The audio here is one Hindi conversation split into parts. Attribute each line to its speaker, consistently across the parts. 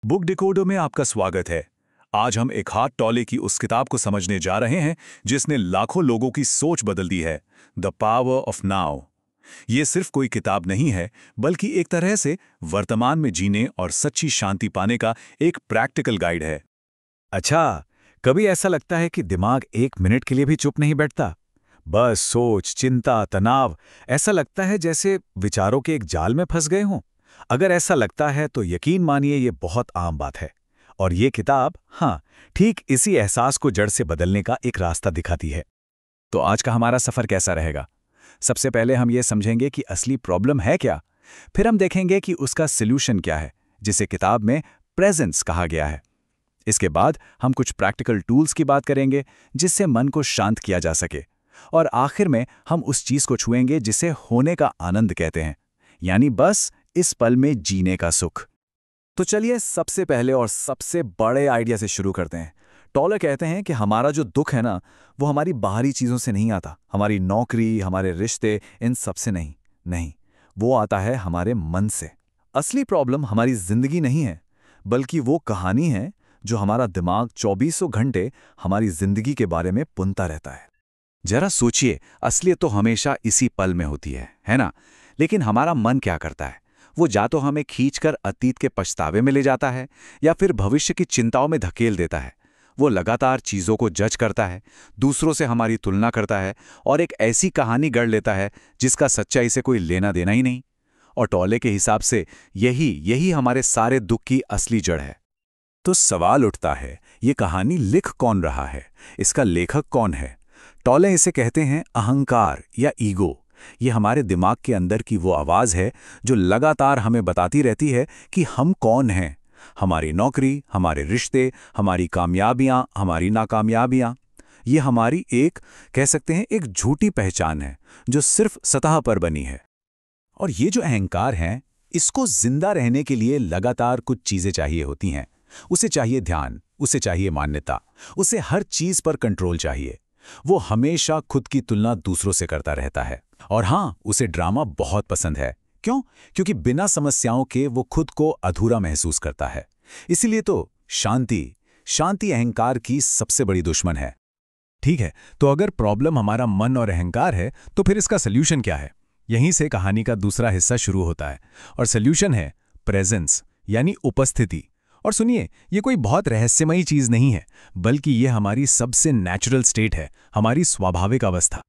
Speaker 1: बुक डिकोडर में आपका स्वागत है। आज हम एक हाथ टॉले की उस किताब को समझने जा रहे हैं जिसने लाखों लोगों की सोच बदल दी है, द पावर ऑफ नाउ। ये सिर्फ कोई किताब नहीं है, बल्कि एक तरह से वर्तमान में जीने और सच्ची शांति पाने का एक प्रैक्टिकल गाइड है।
Speaker 2: अच्छा, कभी ऐसा लगता है कि दिमाग एक मिनट के लिए भी चुप नहीं बैठता? बस सोच, चिंता, तनाव, ऐसा लगता है जैसे विचारों के एक जाल में फंस गए हों। अगर ऐसा लगता है तो यकीन मानिए ये बहुत आम बात है। और ये किताब, हाँ, ठीक इसी एहसास को जड़ से बदलने का एक रास्ता दिखाती है। तो आज का हमारा सफर कैसा रहेगा? सबसे पहले हम ये समझेंगे कि असली प्रॉब्लम है क्या। फिर हम देखेंगे कि उसका सॉल्यूशन क्या है, जिसे किताब में प्रेजेंस कहा गया है। इसके बाद हम कुछ प्रैक्टिकल टूल्स की बात करेंगे जिससे मन को शांत किया जा सके। और आखिर में हम उस चीज को छुएंगे जिसे होने का आनंद कहते हैं, यानी बस इस पल में जीने का सुख। तो चलिए सबसे पहले और सबसे बड़े आइडिया से शुरू करते हैं। टॉलर कहते हैं कि हमारा जो दुख है ना, वो हमारी बाहरी चीजों से नहीं आता, हमारी नौकरी, हमारे रिश्ते, इन सब से नहीं। नहीं, वो आता है हमारे मन से। असली प्रॉब्लम हमारी जिंदगी नहीं है, बल्कि वो कहानी है जो हमारा दिमाग 24 घंटे हमारी जिंदगी के बारे में बुनता रहता है। जरा सोचिए, असलियत तो हमेशा इसी पल में होती है ना? लेकिन हमारा मन क्या करता है? वो या तो हमें खींचकर अतीत के पछतावे में ले जाता है या फिर भविष्य की चिंताओं में धकेल देता है। वो लगातार चीजों को जज करता है, दूसरों से हमारी तुलना करता है और एक ऐसी कहानी गढ़ लेता है जिसका सच्चाई से कोई लेना देना ही नहीं। और टॉले के हिसाब से यही हमारे सारे दुख की असली जड़ है। तो सवाल उठता है, ये कहानी लिख कौन रहा है? इसका लेखक कौन है? टॉले इसे कहते हैं अहंकार या ईगो। ये हमारे दिमाग के अंदर की वो आवाज है जो लगातार हमें बताती रहती है कि हम कौन हैं। हमारी नौकरी, हमारे रिश्ते, हमारी कामयाबियां, हमारी नाकामयाबियां, ये हमारी कह सकते हैं एक झूठी पहचान है जो सिर्फ सतह पर बनी है। और ये जो अहंकार है, इसको जिंदा रहने के लिए लगातार कुछ चीजें चाहिए होती हैं। उसे चाहिए ध्यान, उसे चाहिए मान्यता, उसे हर चीज पर कंट्रोल चाहिए। वो हमेशा खुद की तुलना दूसरों से करता रहता है। और हाँ, उसे ड्रामा बहुत पसंद है। क्यों? क्योंकि बिना समस्याओं के वो खुद को अधूरा महसूस करता है। इसीलिए तो शांति अहंकार की सबसे बड़ी दुश्मन है। ठीक है, तो अगर प्रॉब्लम हमारा मन और अहंकार है, तो फिर इसका सल्यूशन क्या है? यहीं से कहानी का दूसरा हिस्सा शुरू होता है। और सल्यूशन है प्रेजेंस, यानी उपस्थिति। और सुनिए, ये कोई बहुत रहस्यमयी चीज नहीं है, बल्कि ये हमारी सबसे नेचुरल स्टेट है, हमारी स्वाभाविक अवस्था।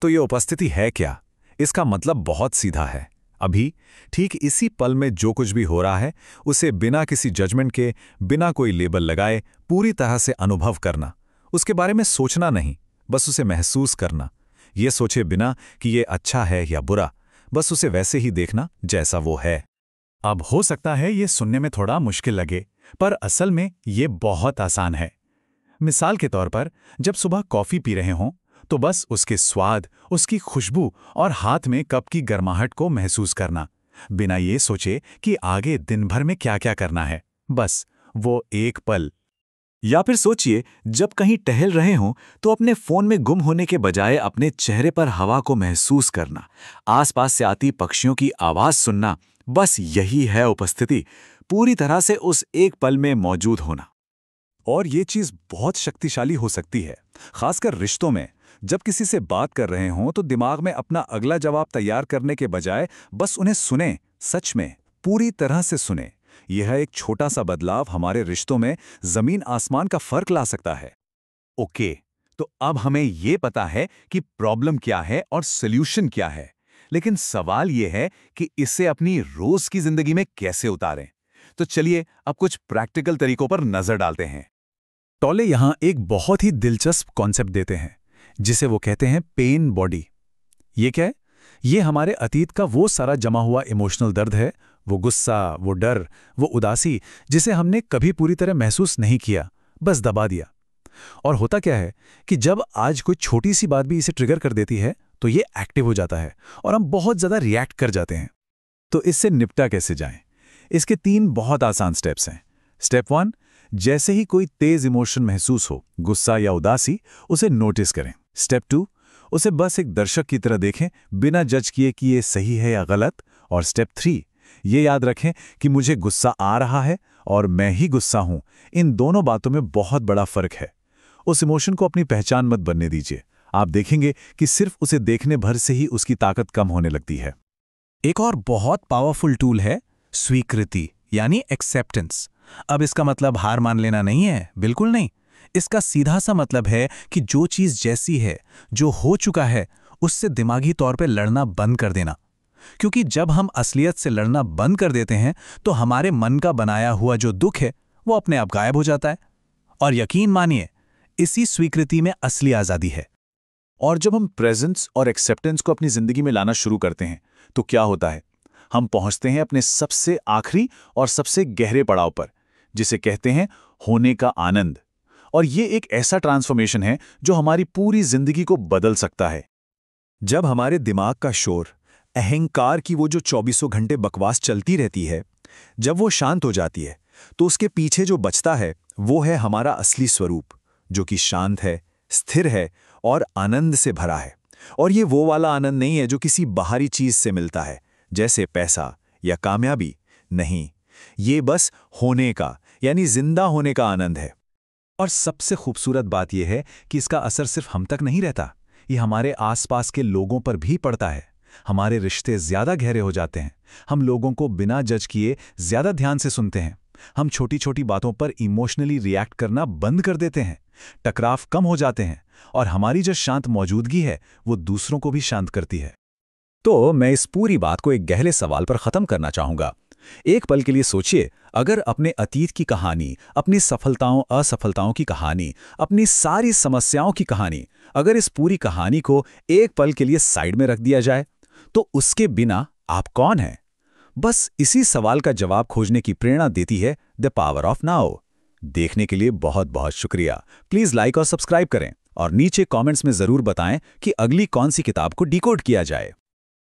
Speaker 2: तो ये उपस्थिति है क्या? इसका मतलब बहुत सीधा है। अभी ठीक इसी पल में जो कुछ भी हो रहा है, उसे बिना किसी जजमेंट के, बिना कोई लेबल लगाए पूरी तरह से अनुभव करना। उसके बारे में सोचना नहीं, बस उसे महसूस करना। ये सोचे बिना कि ये अच्छा है या बुरा, बस उसे वैसे ही देखना जैसा वो है। अब हो सकता है ये सुनने में थोड़ा मुश्किल लगे, पर असल में ये बहुत आसान है। मिसाल के तौर पर, जब सुबह कॉफी पी रहे हों, तो बस उसके स्वाद, उसकी खुशबू और हाथ में कप की गर्माहट को महसूस करना, बिना ये सोचे कि आगे दिन भर में क्या क्या करना है। बस वो एक पल। या फिर सोचिए, जब कहीं टहल रहे हों तो अपने फोन में गुम होने के बजाय अपने चेहरे पर हवा को महसूस करना, आसपास से आती पक्षियों की आवाज सुनना। बस यही है उपस्थिति, पूरी तरह से उस एक पल में मौजूद होना। और ये चीज बहुत शक्तिशाली हो सकती है, खासकर रिश्तों में। जब किसी से बात कर रहे हों तो दिमाग में अपना अगला जवाब तैयार करने के बजाय बस उन्हें सुने, सच में पूरी तरह से सुने। यह एक छोटा सा बदलाव हमारे रिश्तों में जमीन आसमान का फर्क ला सकता है। ओके, तो अब हमें यह पता है कि प्रॉब्लम क्या है और सॉल्यूशन क्या है, लेकिन सवाल यह है कि इसे अपनी रोज की जिंदगी में कैसे उतारें। तो चलिए अब कुछ प्रैक्टिकल तरीकों पर नजर डालते हैं। टॉले यहां एक बहुत ही दिलचस्प कॉन्सेप्ट देते हैं जिसे वो कहते हैं पेन बॉडी। ये क्या है? ये हमारे अतीत का वो सारा जमा हुआ इमोशनल दर्द है, वो गुस्सा, वो डर, वो उदासी जिसे हमने कभी पूरी तरह महसूस नहीं किया, बस दबा दिया। और होता क्या है कि जब आज कोई छोटी सी बात भी इसे ट्रिगर कर देती है तो ये एक्टिव हो जाता है और हम बहुत ज्यादा रिएक्ट कर जाते हैं। तो इससे निपटा कैसे जाएं? इसके 3 बहुत आसान स्टेप्स हैं। स्टेप 1, जैसे ही कोई तेज इमोशन महसूस हो, गुस्सा या उदासी, उसे नोटिस करें। स्टेप 2, उसे बस एक दर्शक की तरह देखें, बिना जज किए कि ये सही है या गलत। और स्टेप 3, ये याद रखें कि मुझे गुस्सा आ रहा है और मैं ही गुस्सा हूं, इन दोनों बातों में बहुत बड़ा फर्क है। उस इमोशन को अपनी पहचान मत बनने दीजिए। आप देखेंगे कि सिर्फ उसे देखने भर से ही उसकी ताकत कम होने लगती है।
Speaker 3: एक और बहुत पावरफुल टूल है स्वीकृति, यानी एक्सेप्टेंस। अब इसका मतलब हार मान लेना नहीं है, बिल्कुल नहीं। इसका सीधा सा मतलब है कि जो चीज़ जैसी है, जो हो चुका है, उससे दिमागी तौर पे लड़ना बंद कर देना। क्योंकि जब हम असलियत से लड़ना बंद कर देते हैं तो हमारे मन का बनाया हुआ जो दुख है वो अपने आप गायब हो जाता है। और यकीन मानिए, इसी स्वीकृति में असली आज़ादी है।
Speaker 2: और जब हम प्रेजेंस और एक्सेप्टेंस को अपनी जिंदगी में लाना शुरू करते हैं तो क्या होता है? हम पहुंचते हैं अपने सबसे आखिरी और सबसे गहरे पड़ाव पर, जिसे कहते हैं होने का आनंद। और ये एक ऐसा ट्रांसफॉर्मेशन है जो हमारी पूरी जिंदगी को बदल सकता है। जब हमारे दिमाग का शोर, अहंकार की वो जो 24 घंटे बकवास चलती रहती है, जब वो शांत हो जाती है तो उसके पीछे जो बचता है वो है हमारा असली स्वरूप, जो कि शांत है, स्थिर है और आनंद से भरा है। और ये वो वाला आनंद नहीं है जो किसी बाहरी चीज से मिलता है, जैसे पैसा या कामयाबी। नहीं, ये बस होने का, यानी जिंदा होने का आनंद है। और सबसे खूबसूरत बात यह है कि इसका असर सिर्फ हम तक नहीं रहता, ये हमारे आसपास के लोगों पर भी पड़ता है। हमारे रिश्ते ज्यादा गहरे हो जाते हैं, हम लोगों को बिना जज किए ज्यादा ध्यान से सुनते हैं, हम छोटी छोटी बातों पर इमोशनली रिएक्ट करना बंद कर देते हैं, टकराव कम हो जाते हैं, और हमारी जो शांत मौजूदगी है वो दूसरों को भी शांत करती है। तो मैं इस पूरी बात को एक गहरे सवाल पर खत्म करना चाहूंगा। एक पल के लिए सोचिए, अगर अपने अतीत की कहानी, अपनी सफलताओं असफलताओं की कहानी, अपनी सारी समस्याओं की कहानी, अगर इस पूरी कहानी को एक पल के लिए साइड में रख दिया जाए तो उसके बिना आप कौन हैं? बस इसी सवाल का जवाब खोजने की प्रेरणा देती है द पावर ऑफ नाउ। देखने के लिए बहुत बहुत शुक्रिया। प्लीज लाइक और सब्सक्राइब करें और नीचे कमेंट्स में जरूर बताएं कि अगली कौन सी किताब को डिकोड किया जाए।